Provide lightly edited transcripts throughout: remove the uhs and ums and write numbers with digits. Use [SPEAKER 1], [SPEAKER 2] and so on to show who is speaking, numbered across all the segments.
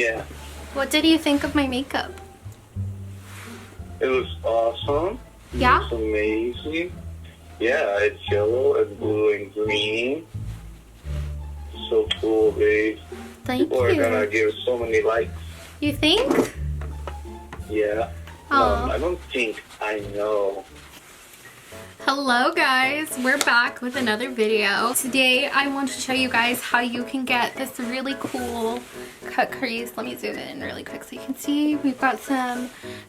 [SPEAKER 1] Yeah.
[SPEAKER 2] What did you think of my makeup?
[SPEAKER 1] It was awesome.
[SPEAKER 2] Yeah?
[SPEAKER 1] It's amazing. Yeah, it's yellow, it's blue and green. So cool, babe.
[SPEAKER 2] Thank
[SPEAKER 1] People are gonna
[SPEAKER 2] you.
[SPEAKER 1] give so many likes.
[SPEAKER 2] You think?
[SPEAKER 1] Yeah.
[SPEAKER 2] Aw.
[SPEAKER 1] I don't think, I know.
[SPEAKER 2] Hello guys, we're back with another video. Today I want to show you guys how you can get this really cool cut crease. Let me zoom in really quick so you can see. We've got some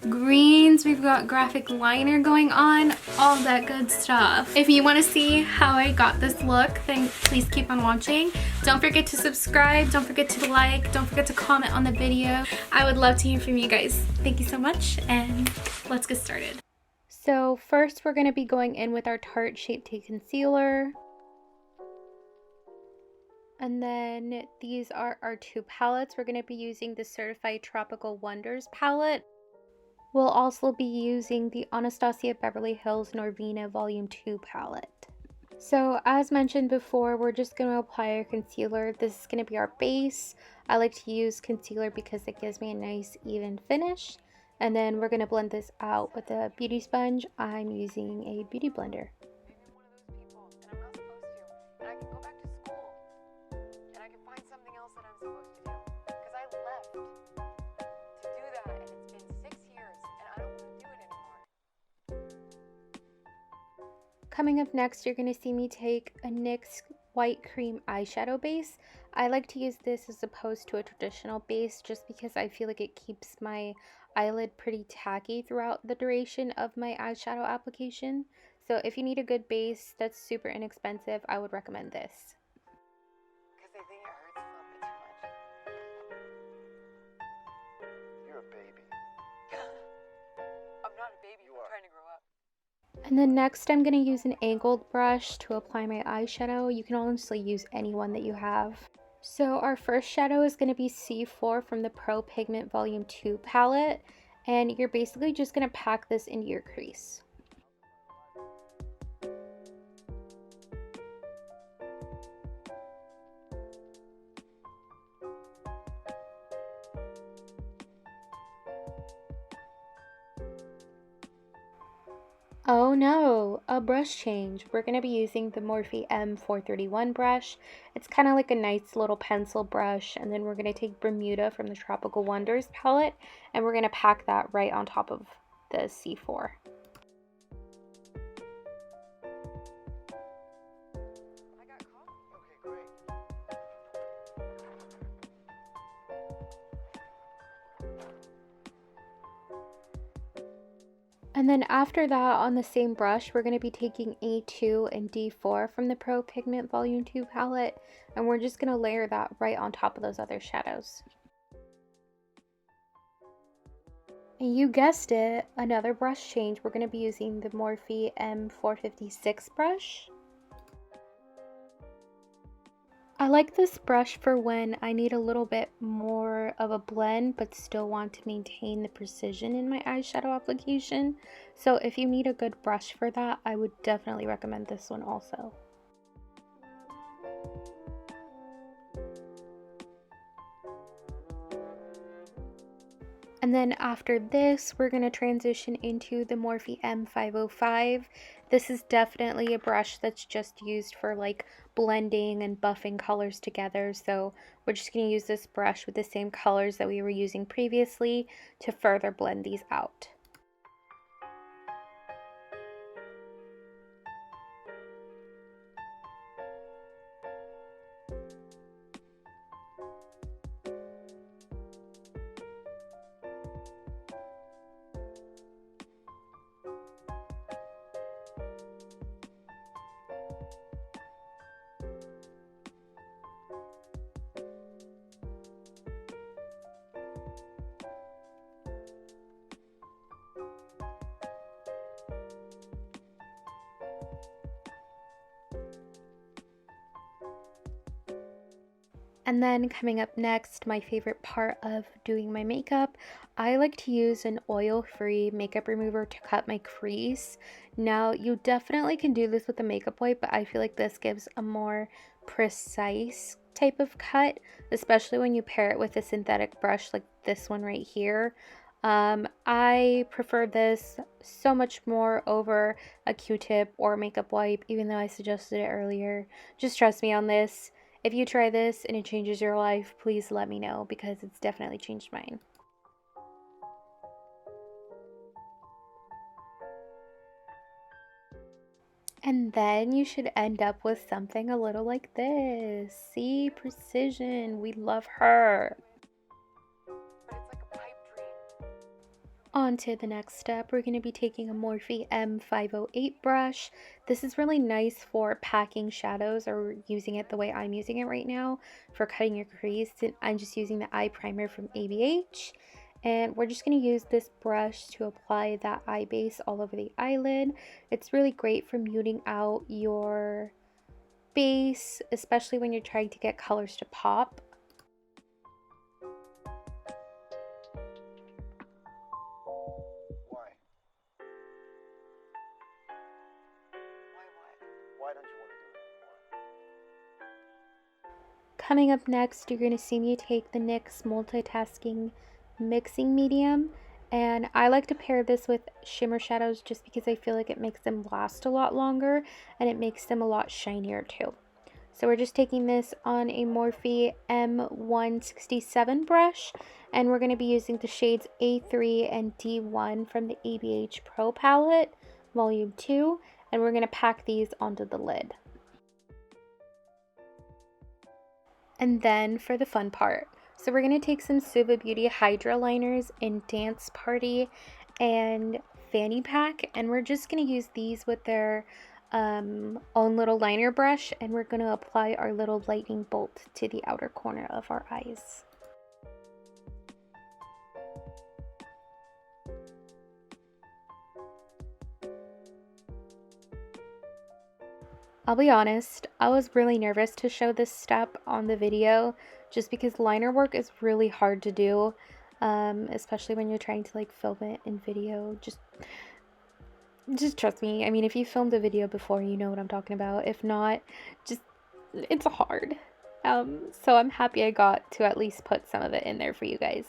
[SPEAKER 2] greens, we've got graphic liner going on, all that good stuff. If you want to see how I got this look, then please keep on watching. Don't forget to subscribe, don't forget to like, don't forget to comment on the video. I would love to hear from you guys. Thank you so much and let's get started. So first we're going to be going in with our Tarte Shape Tape Concealer. And then these are our two palettes. We're going to be using the Certified Tropical Wonders palette. We'll also be using the Anastasia Beverly Hills Norvina Volume 2 palette. So as mentioned before, we're just going to apply our concealer. This is going to be our base. I like to use concealer because it gives me a nice even finish. And then we're going to blend this out with a beauty sponge. I'm using a beauty blender. Coming up next, you're going to see me take a NYX White Cream eyeshadow base. I like to use this as opposed to a traditional base just because I feel like it keeps my eyelid pretty tacky throughout the duration of my eyeshadow application. So if you need a good base that's super inexpensive, I would recommend this.
[SPEAKER 3] Because they think it hurts a little bit too much. You're a baby. I'm not a baby, I'm trying to grow up.
[SPEAKER 2] And then next I'm going to use an angled brush to apply my eyeshadow. You can honestly use any one that you have. So our first shadow is going to be C4 from the Pro Pigment Volume 2 palette. And you're basically just going to pack this into your crease. Oh no, a brush change. We're going to be using the Morphe M431 brush. It's kind of like a nice little pencil brush, and then we're going to take Bermuda from the Tropical Wonders palette, and we're going to pack that right on top of the C4. And then after that, on the same brush, we're going to be taking A2 and D4 from the Pro Pigment Volume 2 palette, and we're just going to layer that right on top of those other shadows. And you guessed it, another brush change. We're going to be using the Morphe M456 brush. I like this brush for when I need a little bit more of a blend but still want to maintain the precision in my eyeshadow application. So if you need a good brush for that, I would definitely recommend this one also. And then after this, we're going to transition into the Morphe M505. This is definitely a brush that's just used for like blending and buffing colors together. So we're just going to use this brush with the same colors that we were using previously to further blend these out. And then coming up next, my favorite part of doing my makeup, I like to use an oil-free makeup remover to cut my crease. Now, you definitely can do this with a makeup wipe, but I feel like this gives a more precise type of cut, especially when you pair it with a synthetic brush like this one right here. I prefer this so much more over a Q-tip or makeup wipe, even though I suggested it earlier. Just trust me on this. If you try this and it changes your life, please let me know, because it's definitely changed mine. And then you should end up with something a little like this. See, precision, we love her.
[SPEAKER 3] But it's like a pipe dream.
[SPEAKER 2] On to the next step, we're going to be taking a Morphe M508 brush. This is really nice for packing shadows, or using it the way I'm using it right now for cutting your crease. And I'm just using the eye primer from ABH. And we're just going to use this brush to apply that eye base all over the eyelid. It's really great for muting out your base, especially when you're trying to get colors to pop.
[SPEAKER 3] Why? Why don't you want to do it anymore?
[SPEAKER 2] Coming up next, you're going to see me take the NYX Multitasking Mixing Medium, and I like to pair this with shimmer shadows just because I feel like it makes them last a lot longer and it makes them a lot shinier too. So we're just taking this on a Morphe M167 brush, and we're going to be using the shades A3 and D1 from the ABH Pro palette, Volume 2, and we're going to pack these onto the lid. And then for the fun part, so we're going to take some SUVA Beauty Hydra liners in Dance Party and Fanny Pack, and we're just going to use these with their own little liner brush, and we're going to apply our little lightning bolt to the outer corner of our eyes. I'll be honest, I was really nervous to show this step on the video just because liner work is really hard to do, especially when you're trying to like film it in video. Just trust me. I mean, if you filmed a video before, you know what I'm talking about. If not, just, it's hard. So I'm happy I got to at least put some of it in there for you guys.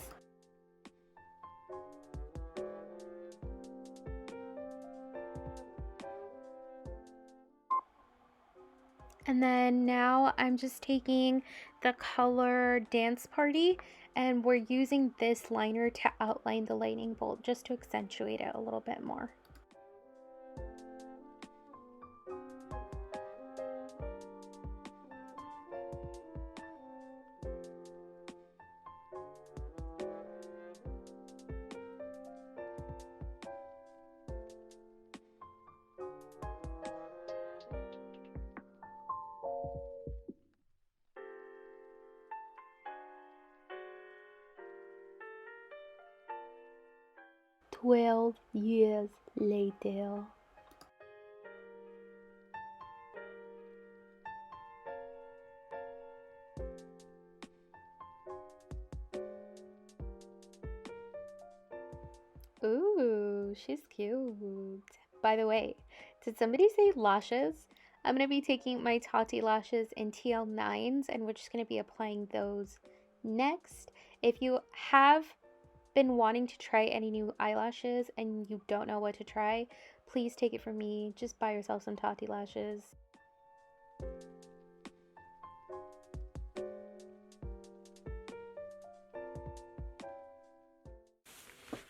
[SPEAKER 2] And then now I'm just taking the color Dance Party, and we're using this liner to outline the lightning bolt just to accentuate it a little bit more. "12 years later." Ooh, she's cute. By the way, did somebody say lashes? I'm going to be taking my TATTI lashes in TL9s, and we're just going to be applying those next. If you have been wanting to try any new eyelashes and you don't know what to try, please take it from me. Just buy yourself some TATTI lashes.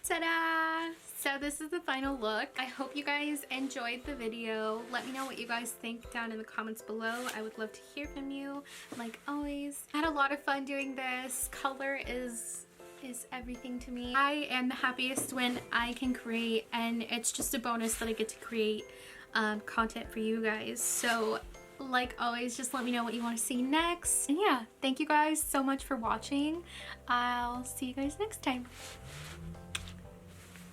[SPEAKER 2] Ta-da! So this is the final look. I hope you guys enjoyed the video. Let me know what you guys think down in the comments below. I would love to hear from you, like always. I had a lot of fun doing this. Color is everything to me. I am the happiest when I can create, and it's just a bonus that I get to create content for you guys. So like always, just let me know what you want to see next. And yeah, thank you guys so much for watching. I'll see you guys next time.